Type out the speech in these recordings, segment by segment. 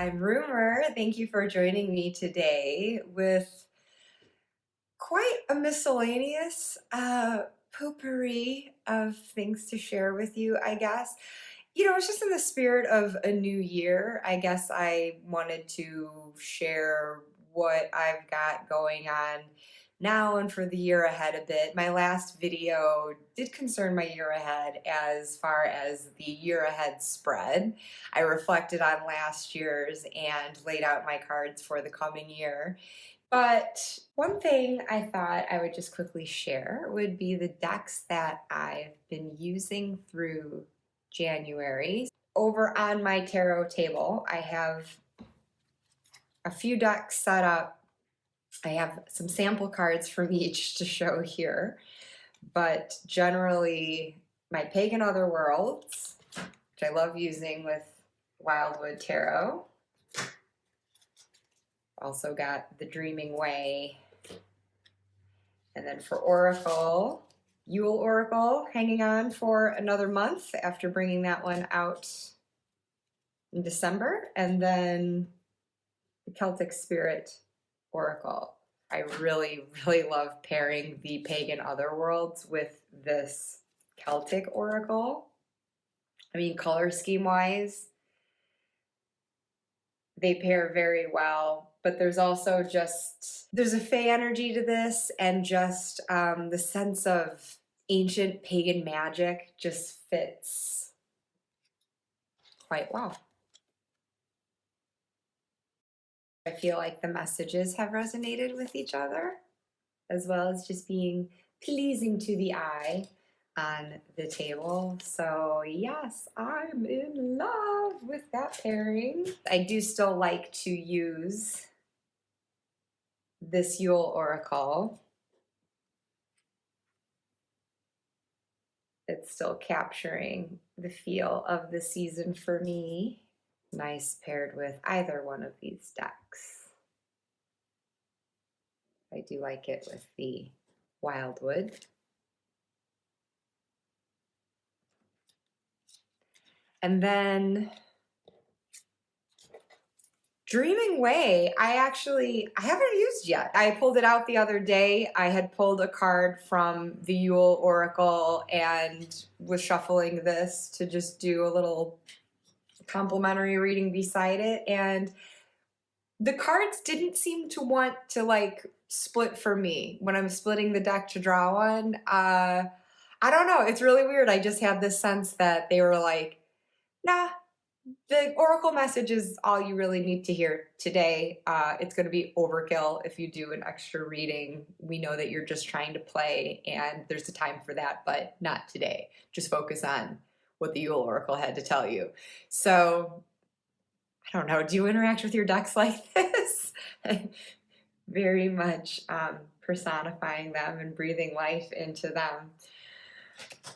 I'm Rumor. Thank you for joining me today with quite a miscellaneous potpourri of things to share with you, I guess. It's just in the spirit of a new year. I guess I wanted to share what I've got going on now and for the year ahead a bit. My last video did concern my year ahead as far as the year ahead spread. I reflected on last year's and laid out my cards for the coming year. But one thing I thought I would just quickly share would be the decks that I've been using through January. Over on my tarot table, I have a few decks set up. I have some sample cards from each to show here, but generally my Pagan Otherworlds, which I love using with Wildwood Tarot. Also got the Dreaming Way. And then for Oracle, Yule Oracle, hanging on for another month after bringing that one out in December. And then the Celtic Spirit Oracle. I really, really love pairing the Pagan Otherworlds with this Celtic Oracle. I mean, color scheme wise, they pair very well, but there's also there's a Fae energy to this, and just the sense of ancient pagan magic just fits quite well. I feel like the messages have resonated with each other, as well as just being pleasing to the eye on the table. So yes, I'm in love with that pairing. I do still like to use this Yule Oracle. It's still capturing the feel of the season for me. Nice paired with either one of these decks. I do like it with the Wildwood. And then Dreaming Way, I haven't used yet. I pulled it out the other day. I had pulled a card from the Yule Oracle and was shuffling this to just do a little complimentary reading beside it. And the cards didn't seem to want to like split for me when I'm splitting the deck to draw one. I don't know. It's really weird. I just had this sense that they were like, nah, the Oracle message is all you really need to hear today. It's going to be overkill if you do an extra reading. We know that you're just trying to play and there's a time for that, but not today. Just focus on what the Yule Oracle had to tell you. So, I don't know, do you interact with your decks like this? Very much personifying them and breathing life into them.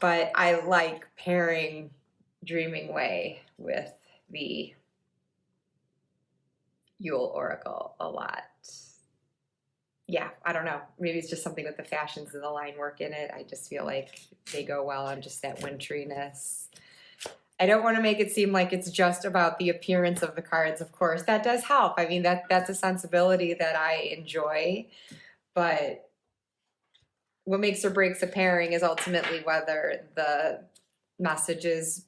But I like pairing Dreaming Way with the Yule Oracle a lot. Yeah, I don't know. Maybe it's just something with the fashions and the line work in it. I just feel like they go well on just that winteriness. I don't want to make it seem like it's just about the appearance of the cards, of course. That does help. I mean, that's a sensibility that I enjoy. But what makes or breaks a pairing is ultimately whether the messages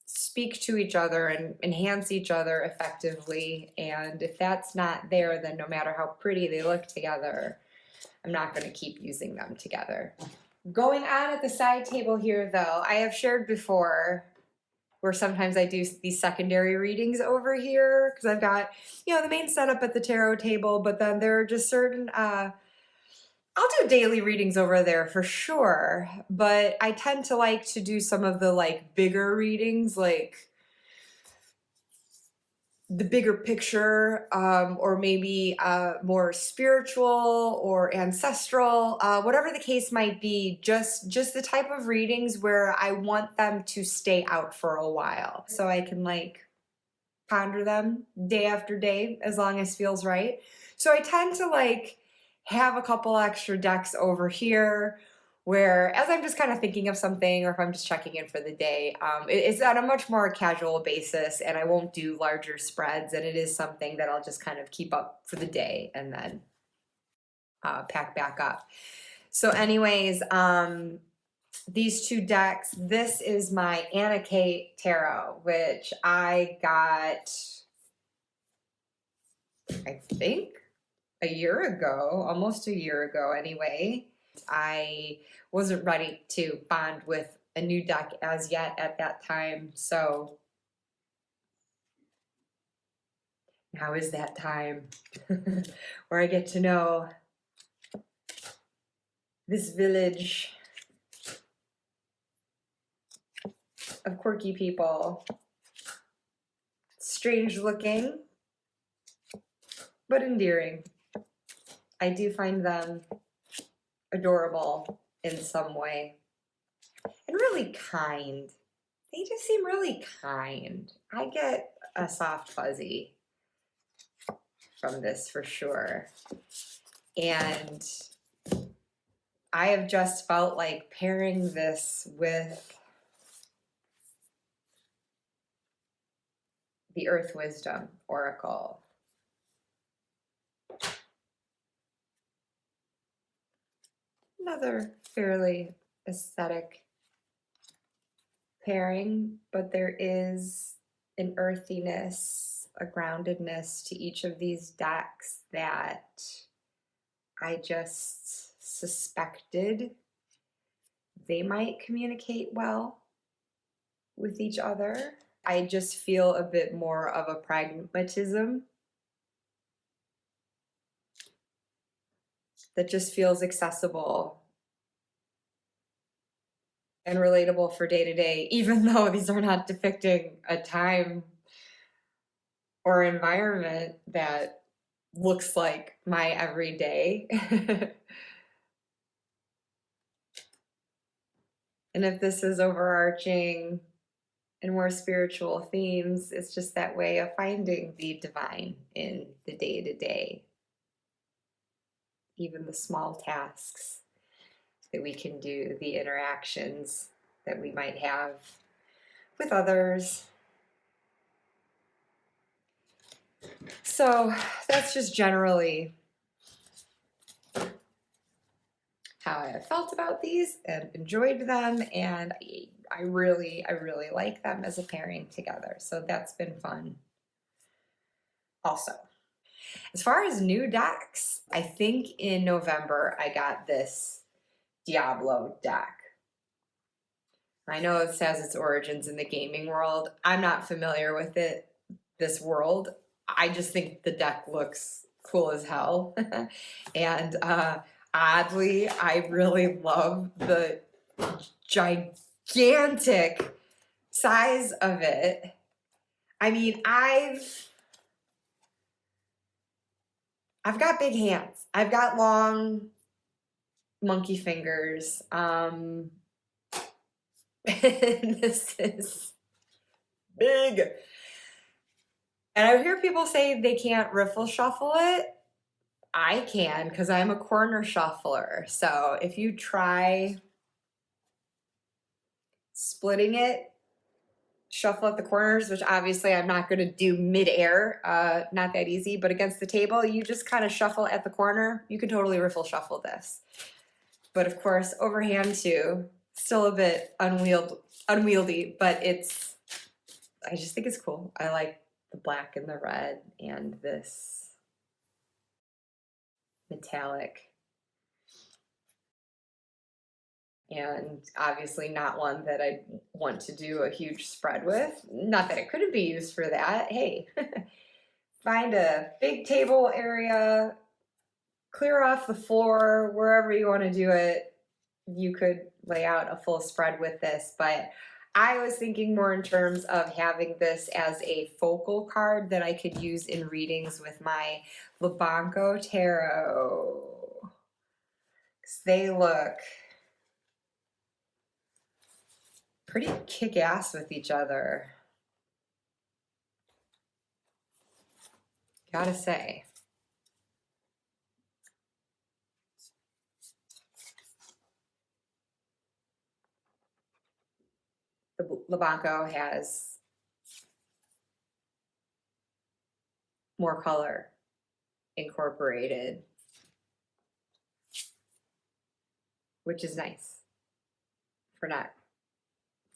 speak to each other and enhance each other effectively. And if that's not there, then no matter how pretty they look together, I'm not going to keep using them together. Going on at the side table here, though, I have shared before where sometimes I do these secondary readings over here because I've got, the main setup at the tarot table, but then there are just certain, I'll do daily readings over there for sure, but I tend to like to do some of the like bigger readings, like the bigger picture, or maybe more spiritual or ancestral, whatever the case might be, just the type of readings where I want them to stay out for a while so I can like ponder them day after day as long as feels right. So I tend to like have a couple extra decks over here where as I'm just kind of thinking of something, or if I'm just checking in for the day, it's on a much more casual basis, and I won't do larger spreads, and it is something that I'll just kind of keep up for the day and then pack back up. So anyways, these two decks, this is my Anna Kate Tarot, which I got, I think, a year ago, almost a year ago anyway. I wasn't ready to bond with a new deck as yet at that time, so now is that time where I get to know this village of quirky people. Strange looking, but endearing. I do find them adorable in some way, and really kind. They just seem really kind. I get a soft fuzzy from this for sure. And I have just felt like pairing this with the Earth Wisdom Oracle. Another fairly aesthetic pairing, but there is an earthiness, a groundedness to each of these decks that I just suspected they might communicate well with each other. I just feel a bit more of a pragmatism that just feels accessible and relatable for day to day, even though these are not depicting a time or environment that looks like my everyday. And if this is overarching and more spiritual themes, it's just that way of finding the divine in the day to day. Even the small tasks that we can do, the interactions that we might have with others. So that's just generally how I felt about these and enjoyed them, and I really like them as a pairing together. So that's been fun. Also, as far as new decks, I think in November I got this Diablo deck. I know it says its origins in the gaming world. I'm not familiar with this world. I just think the deck looks cool as hell. And oddly, I really love the gigantic size of it. I mean, I've got big hands. I've got long monkey fingers. And this is big. And I hear people say they can't riffle shuffle it. I can, because I'm a corner shuffler. So if you try splitting it, shuffle at the corners, which obviously I'm not going to do mid-air, not that easy, but against the table, you just kind of shuffle at the corner. You can totally riffle shuffle this. But of course, overhand too, still a bit unwieldy, but I just think it's cool. I like the black and the red and this metallic. And obviously not one that I want to do a huge spread with. Not that it couldn't be used for that. Hey, find a big table area, clear off the floor, wherever you want to do it. You could lay out a full spread with this, but I was thinking more in terms of having this as a focal card that I could use in readings with my Labanco Tarot. 'Cause they look pretty kick-ass with each other, gotta say. The Labanco has more color incorporated, which is nice for not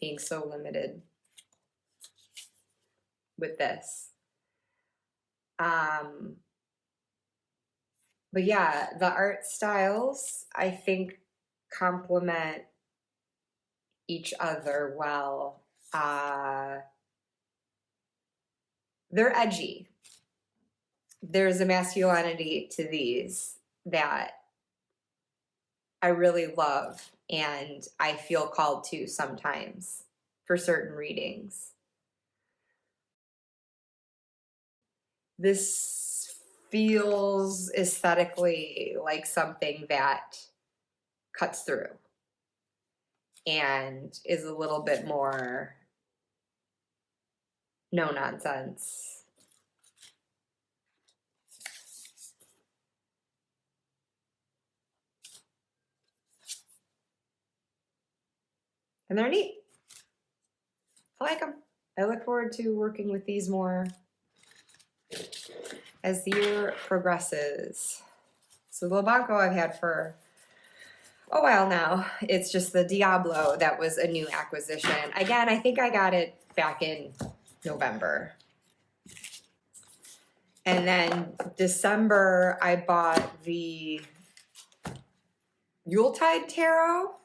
being so limited with this. But yeah, the art styles, I think, complement each other well. They're edgy. There's a masculinity to these that I really love and I feel called to sometimes for certain readings. This feels aesthetically like something that cuts through and is a little bit more no nonsense. And they're neat. I like them. I look forward to working with these more as the year progresses. So the Labanco I've had for a while now. It's just the Diablo that was a new acquisition. Again, I think I got it back in November. And then December, I bought the Yuletide Tarot,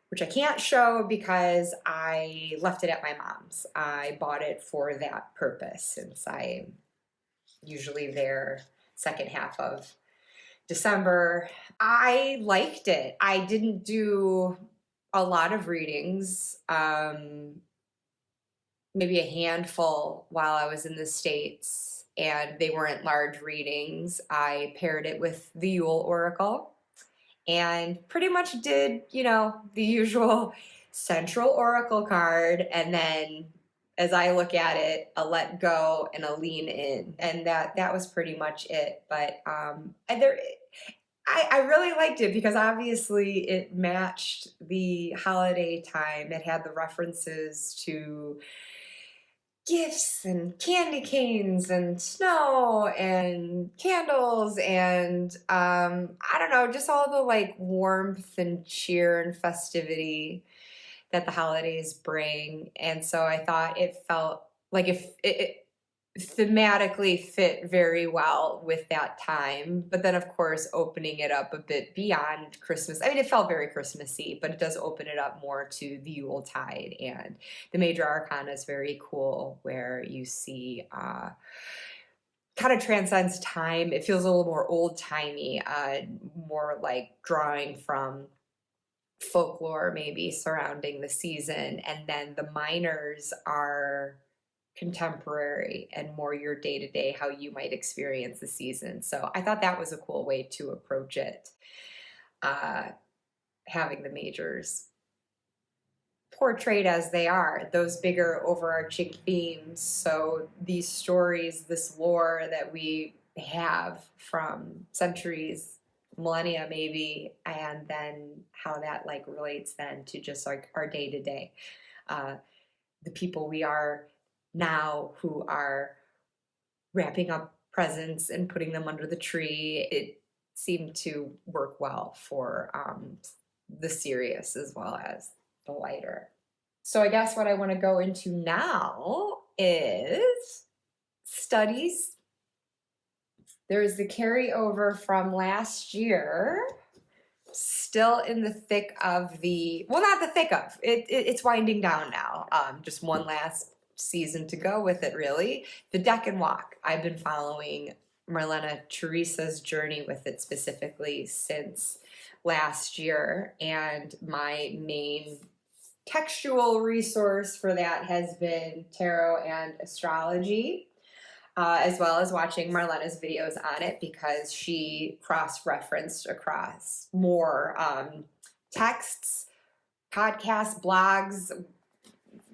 which I can't show because I left it at my mom's. I bought it for that purpose since I'm usually there second half of December. I liked it. I didn't do a lot of readings, maybe a handful while I was in the States, and they weren't large readings. I paired it with the Yule Oracle and pretty much did, you know, the usual central oracle card, and then as I look at it, a let go and a lean in, and that was pretty much it. But I really liked it because obviously it matched the holiday time. It had the references to gifts and candy canes and snow and candles and I don't know, just all the like warmth and cheer and festivity that the holidays bring. And so I thought it felt like if it thematically fit very well with that time. But then of course opening it up a bit beyond Christmas. I mean, it felt very Christmassy, but it does open it up more to the Yuletide. And the major arcana is very cool, where you see kind of transcends time. It feels a little more old-timey, more like drawing from folklore maybe surrounding the season. And then the minors are contemporary and more your day-to-day, how you might experience the season. So I thought that was a cool way to approach it, having the majors portrayed as they are, those bigger overarching themes. So these stories, this lore that we have from centuries, millennia maybe, and then how that like relates then to just like our day-to-day, the people we are now who are wrapping up presents and putting them under the tree. It seemed to work well for the serious as well as the lighter. So I guess what I want to go into now is studies. There's the carryover from last year, still in the thick of the, well, not the thick of, it's winding down now. Just one last season to go with it, really. The Decan Walk. I've been following Marlena Teresa's journey with it specifically since last year, and my main textual resource for that has been tarot and astrology, as well as watching Marlena's videos on it, because she cross-referenced across more texts, podcasts, blogs,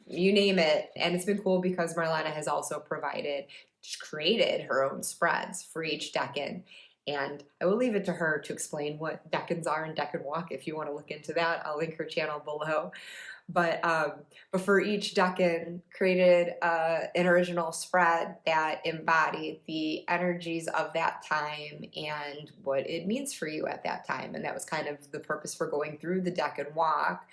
you name it. And it's been cool because Marlena has also created her own spreads for each Decan. And I will leave it to her to explain what Decans are in Decan Walk. If you want to look into that, I'll link her channel below. But for each Decan, created an original spread that embodied the energies of that time and what it means for you at that time. And that was kind of the purpose for going through the Decan walk.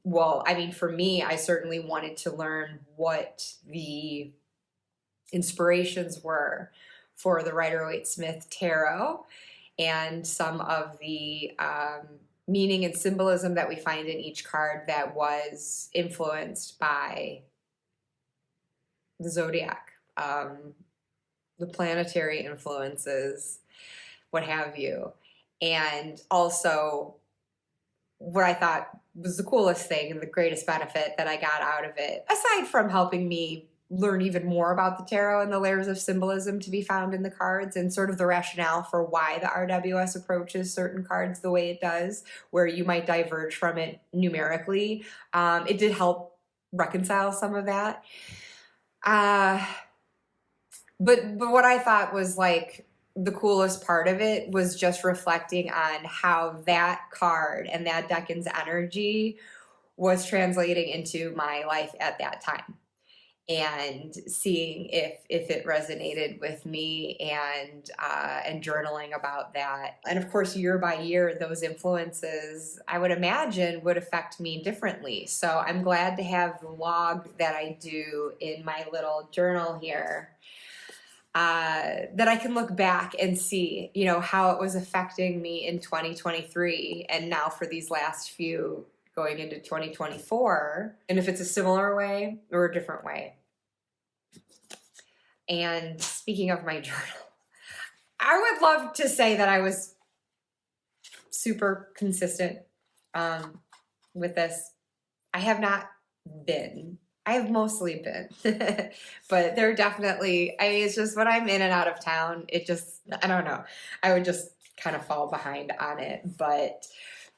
Well, I mean, for me, I certainly wanted to learn what the inspirations were for the Rider-Waite-Smith Tarot and some of the meaning and symbolism that we find in each card that was influenced by the zodiac, the planetary influences, what have you. And also what I thought was the coolest thing and the greatest benefit that I got out of it, aside from helping me learn even more about the tarot and the layers of symbolism to be found in the cards and sort of the rationale for why the RWS approaches certain cards the way it does, where you might diverge from it numerically. It did help reconcile some of that. But what I thought was like the coolest part of it was just reflecting on how that card and that Decan's energy was translating into my life at that time, and seeing if it resonated with me, and journaling about that. And of course, year by year, those influences, I would imagine, would affect me differently. So I'm glad to have the log that I do in my little journal here, that I can look back and see, you know, how it was affecting me in 2023 and now for these last few going into 2024, and if it's a similar way or a different way. And speaking of my journal, I would love to say that I was super consistent with this. I have not been. I have mostly been, but there definitely, I mean, it's just when I'm in and out of town, it just, I don't know, I would just kind of fall behind on it. But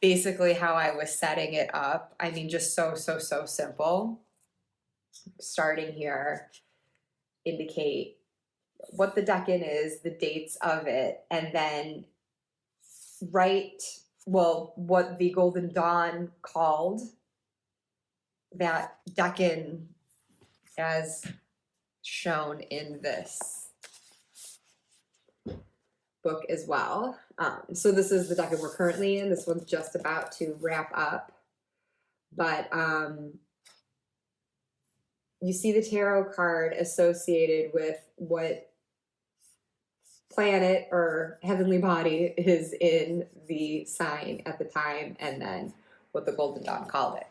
basically how I was setting it up, I mean, just so simple. Starting here, indicate what the Decan is, the dates of it, and then write, well, what the Golden Dawn called that Decan as shown in this book as well. So this is the Decan we're currently in. This one's just about to wrap up. But you see the tarot card associated with what planet or heavenly body is in the sign at the time, and then what the Golden Dawn called it.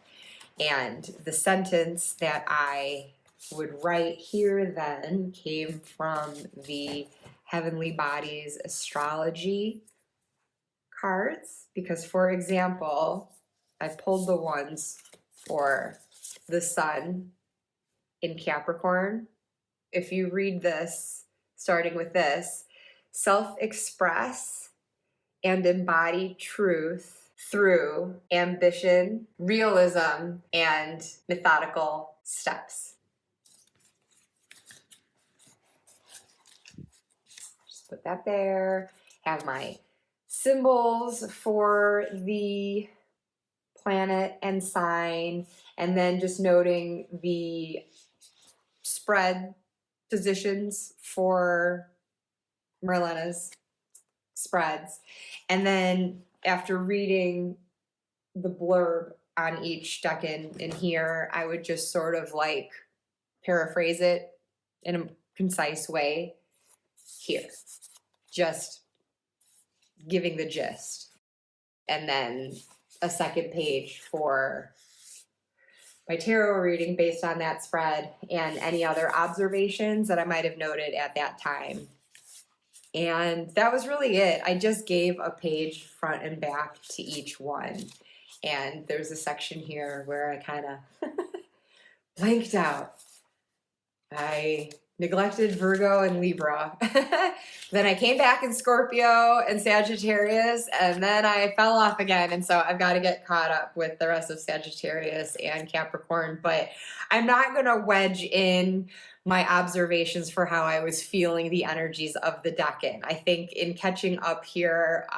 And the sentence that I would write here then came from the Heavenly Bodies astrology cards, because, for example, I pulled the ones for the sun in Capricorn. If you read this, starting with this, self-express and embody truth through ambition, realism, and methodical steps. Just put that there. Have my symbols for the planet and sign, and then just noting the spread positions for Marlena's spreads. And then after reading the blurb on each Decan in here, I would just sort of like paraphrase it in a concise way here, just giving the gist. And then a second page for my tarot reading based on that spread and any other observations that I might have noted at that time. And that was really it. I just gave a page front and back to each one. And there's a section here where I kind of blanked out. I neglected Virgo and Libra. Then I came back in Scorpio and Sagittarius, and then I fell off again. And so I've got to get caught up with the rest of Sagittarius and Capricorn. But I'm not going to wedge in my observations for how I was feeling the energies of the Decan. I think in catching up here,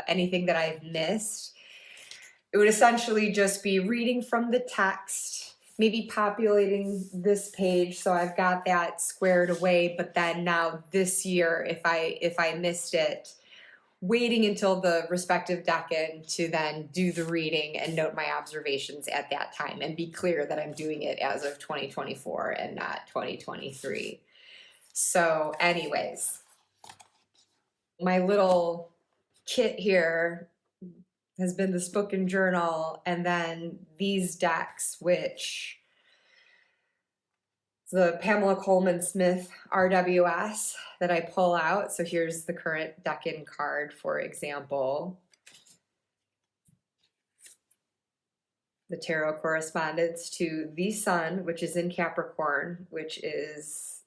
anything that I've missed, it would essentially just be reading from the text, maybe populating this page so I've got that squared away, but then now this year, if I missed it, waiting until the respective Decan to then do the reading and note my observations at that time and be clear that I'm doing it as of 2024 and not 2023. So anyways, my little kit here has been this book and journal, and then these decks, which the Pamela Coleman Smith RWS that I pull out. So here's the current Decan card, for example. The tarot correspondence to the sun, which is in Capricorn, which is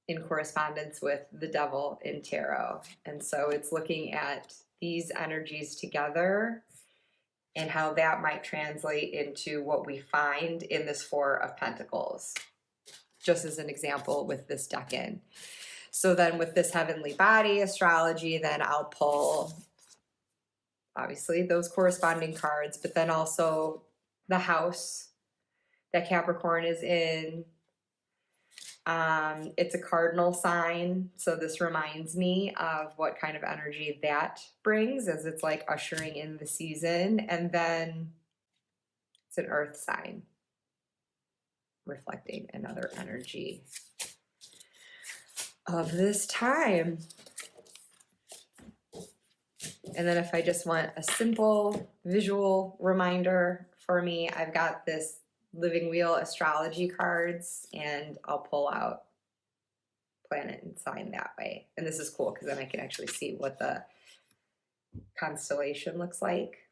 in correspondence with the devil in tarot. And so it's looking at these energies together and how that might translate into what we find in this Four of Pentacles, just as an example with this Decan. So then with this heavenly body astrology, then I'll pull obviously those corresponding cards, but then also the house that Capricorn is in. It's a cardinal sign, so this reminds me of what kind of energy that brings as it's like ushering in the season. And then it's an earth sign, reflecting another energy of this time. And then if I just want a simple visual reminder for me, I've got this Living Wheel astrology cards, and I'll pull out planet and sign that way. And this is cool because then I can actually see what the constellation looks like,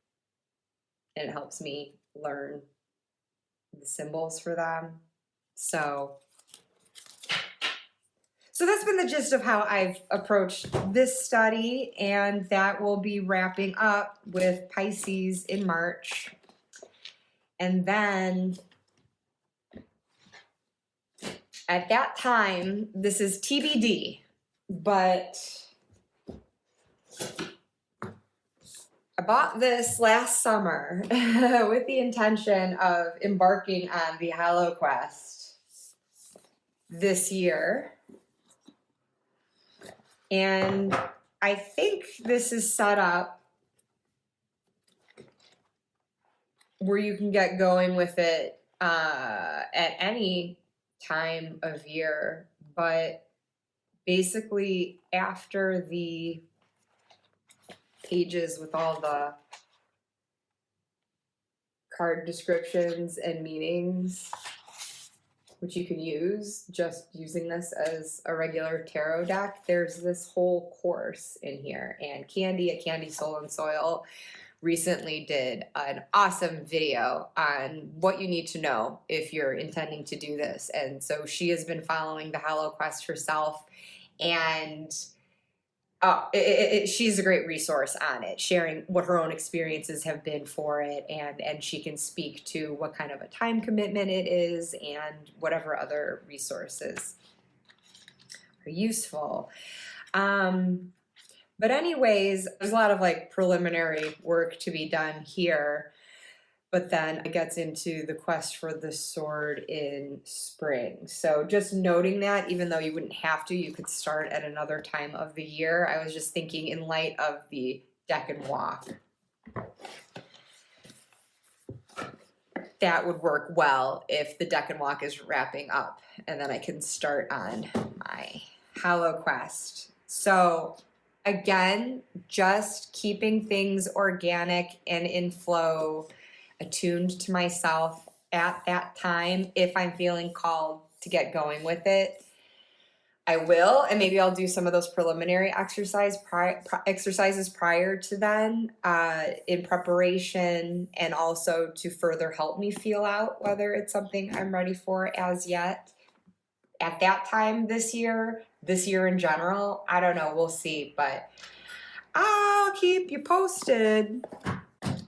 and it helps me learn the symbols for them. So that's been the gist of how I've approached this study, and that will be wrapping up with Pisces in March. And then at that time, this is TBD, but I bought this last summer with the intention of embarking on the Hallowquest this year. And I think this is set up where you can get going with it at any time of year, but basically after the pages with all the card descriptions and meanings, which you can use just using this as a regular tarot deck, there's this whole course in here. And Candy at Candy Soul and Soil recently did an awesome video on what you need to know if you're intending to do this. And so she has been following the Hallowquest herself, and she's a great resource on it, sharing what her own experiences have been for it, and she can speak to what kind of a time commitment it is and whatever other resources are useful. But anyways, there's a lot of like preliminary work to be done here, but then it gets into the quest for the sword in spring. So just noting that, even though you wouldn't have to, you could start at another time of the year. I was just thinking in light of the Decan walk, that would work well if the Decan walk is wrapping up, and then I can start on my Hallowquest. So again, just keeping things organic and in flow, attuned to myself at that time. If I'm feeling called to get going with it, I will, and maybe I'll do some of those preliminary exercises prior to then in preparation, and also to further help me feel out whether it's something I'm ready for as yet. At that time this year in general, I don't know, we'll see, but I'll keep you posted.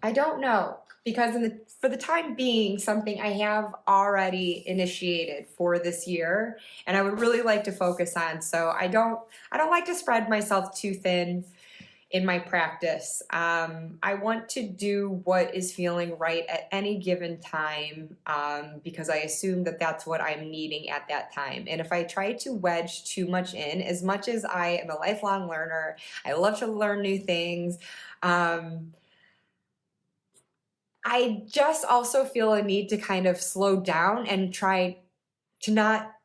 I don't know, because for the time being, something I have already initiated for this year, and I would really like to focus on. So I don't like to spread myself too thin in my practice. I want to do what is feeling right at any given time because I assume that that's what I'm needing at that time. And if I try to wedge too much in, as much as I am a lifelong learner, I love to learn new things. I just also feel a need to kind of slow down and try to not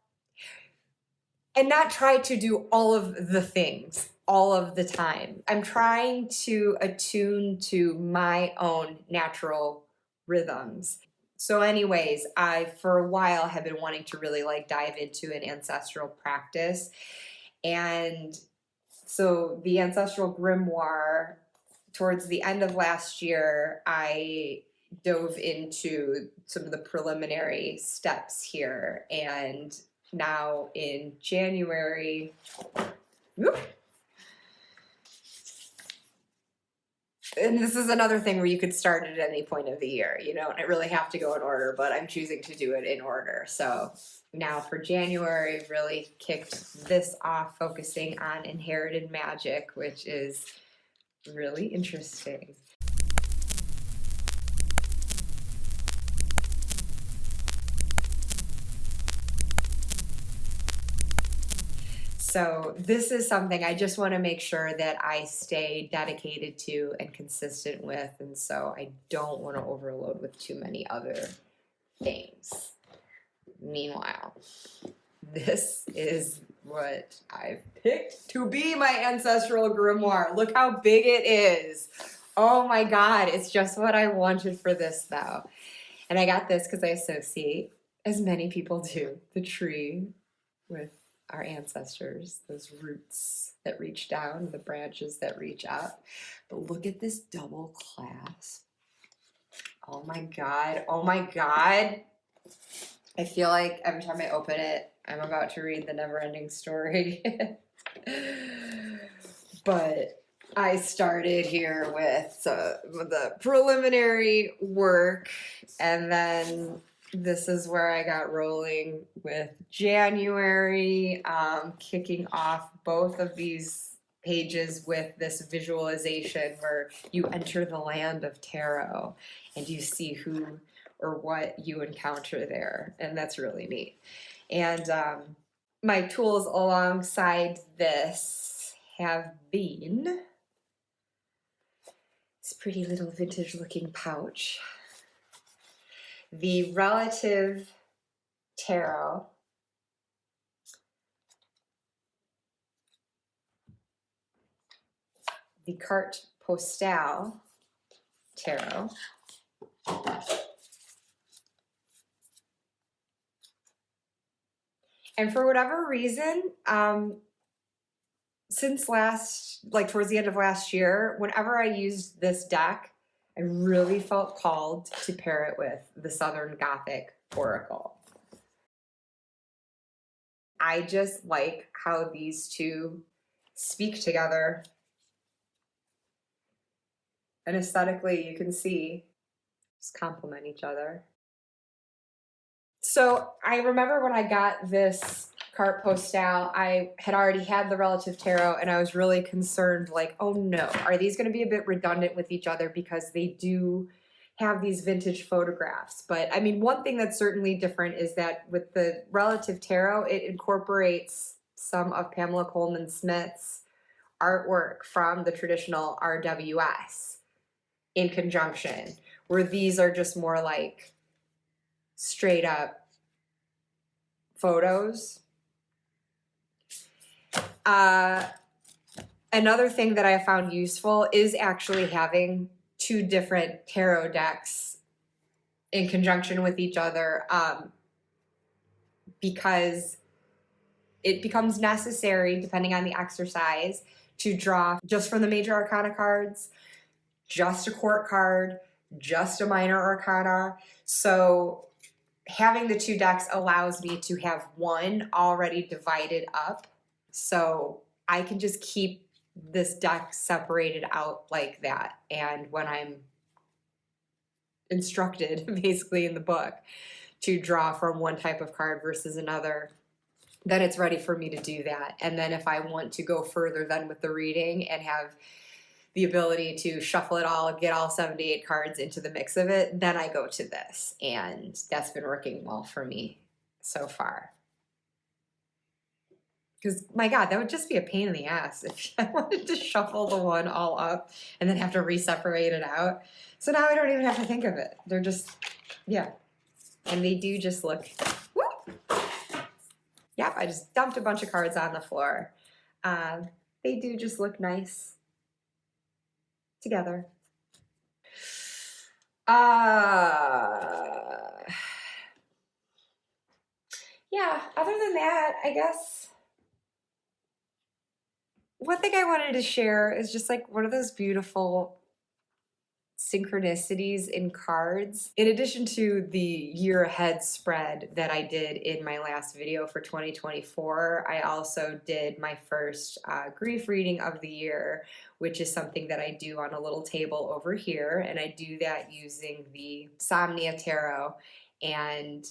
try to do all of the things all of the time. I'm trying to attune to my own natural rhythms. So anyways, I for a while have been wanting to really like dive into an ancestral practice. And so the ancestral grimoire, towards the end of last year, I dove into some of the preliminary steps here. And now in January, whoop, and this is another thing where you could start at any point of the year. You don't really have to go in order, but I'm choosing to do it in order. So now for January, really kicked this off, focusing on inherited magic, which is really interesting. So this is something I just want to make sure that I stay dedicated to and consistent with. And so I don't want to overload with too many other things. Meanwhile, this is what I've picked to be my ancestral grimoire. Look how big it is. Oh my God, it's just what I wanted for this though. And I got this because I associate, as many people do, the tree with our ancestors, those roots that reach down, the branches that reach up. But look at this double clasp. Oh my God, oh my God. I feel like every time I open it, I'm about to read the never-ending story. But I started here with the preliminary work, and then this is where I got rolling with January, kicking off both of these pages with this visualization where you enter the land of tarot and you see who or what you encounter there, and that's really neat. And my tools alongside this have been this pretty little vintage looking pouch, the Relative Tarot, the Carte Postale Tarot, and for whatever reason, since towards the end of last year, whenever I used this deck, I really felt called to pair it with the Southern Gothic Oracle. I just like how these two speak together. And aesthetically, you can see, just complement each other. So I remember when I got this Carte Postale, I had already had the Relative Tarot, and I was really concerned, like, oh no, are these going to be a bit redundant with each other because they do have these vintage photographs? But I mean, one thing that's certainly different is that with the Relative Tarot, it incorporates some of Pamela Coleman Smith's artwork from the traditional RWS in conjunction, where these are just more like straight up photos. Another thing that I found useful is actually having two different tarot decks in conjunction with each other, because it becomes necessary, depending on the exercise, to draw just from the major arcana cards, just a court card, just a minor arcana. So having the two decks allows me to have one already divided up, so I can just keep this deck separated out like that. And when I'm instructed, basically in the book, to draw from one type of card versus another, then it's ready for me to do that. And then if I want to go further then with the reading and have the ability to shuffle it all, get all 78 cards into the mix of it, then I go to this. And that's been working well for me so far. Because, my God, that would just be a pain in the ass if I wanted to shuffle the one all up and then have to re-separate it out. So now I don't even have to think of it. They're just, yeah. And they do just look, whoop. Yep, I just dumped a bunch of cards on the floor. They do just look nice together. Yeah, other than that, I guess one thing I wanted to share is just like one of those beautiful synchronicities in cards. In addition to the year ahead spread that I did in my last video for 2024, I also did my first grief reading of the year, which is something that I do on a little table over here. And I do that using the Somnia Tarot and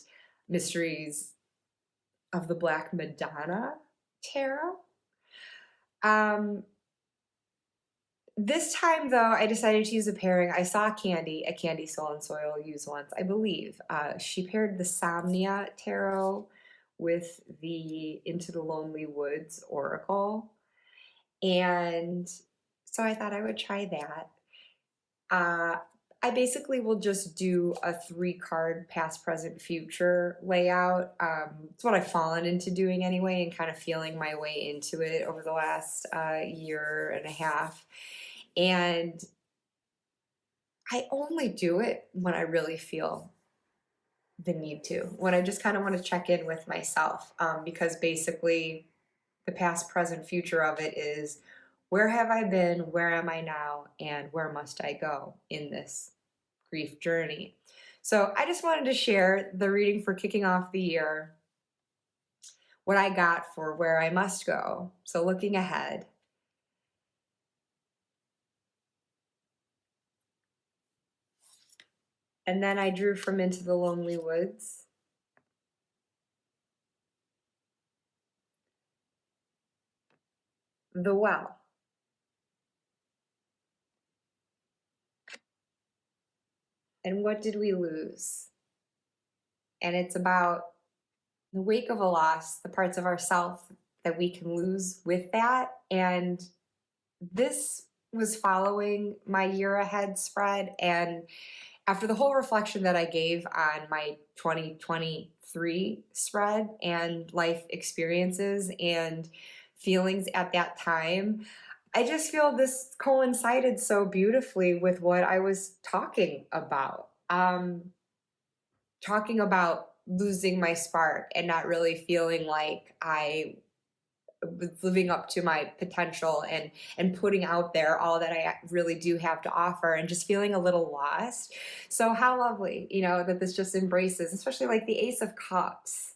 Mysteries of the Black Madonna Tarot. This time, though, I decided to use a pairing. I saw Candy, a Candy Soul and Soil, use once, I believe. She paired the Somnia Tarot with the Into the Lonely Woods Oracle. And so I thought I would try that. I basically will just do a 3-card past, present, future layout. It's what I've fallen into doing anyway, and kind of feeling my way into it over the last year and a half. And I only do it when I really feel the need to, when I just kind of want to check in with myself, because basically the past, present, future of it is, where have I been, where am I now, and where must I go in this grief journey? So I just wanted to share the reading for kicking off the year, what I got for where I must go. So looking ahead. And then I drew from Into the Lonely Woods. The Well. And what did we lose? And it's about the wake of a loss, the parts of ourself that we can lose with that. And this was following my year ahead spread. And after the whole reflection that I gave on my 2023 spread and life experiences and feelings at that time, I just feel this coincided so beautifully with what I was talking about. Talking about losing my spark and not really feeling like I was living up to my potential and putting out there all that I really do have to offer, and just feeling a little lost. So how lovely, that this just embraces, especially like the Ace of Cups.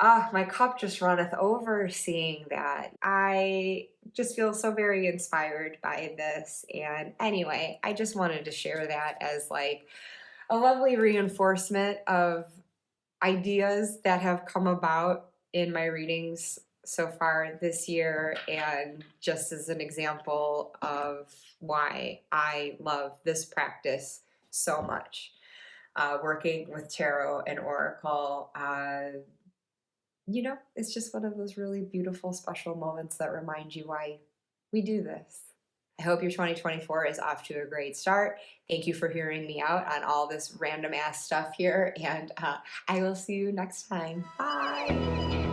My cup just runneth over seeing that. I just feel so very inspired by this. And anyway, I just wanted to share that as like a lovely reinforcement of ideas that have come about in my readings so far this year, and just as an example of why I love this practice so much. Working with tarot and oracle, it's just one of those really beautiful, special moments that remind you why we do this. I hope your 2024 is off to a great start. Thank you for hearing me out on all this random ass stuff here, and I will see you next time. Bye.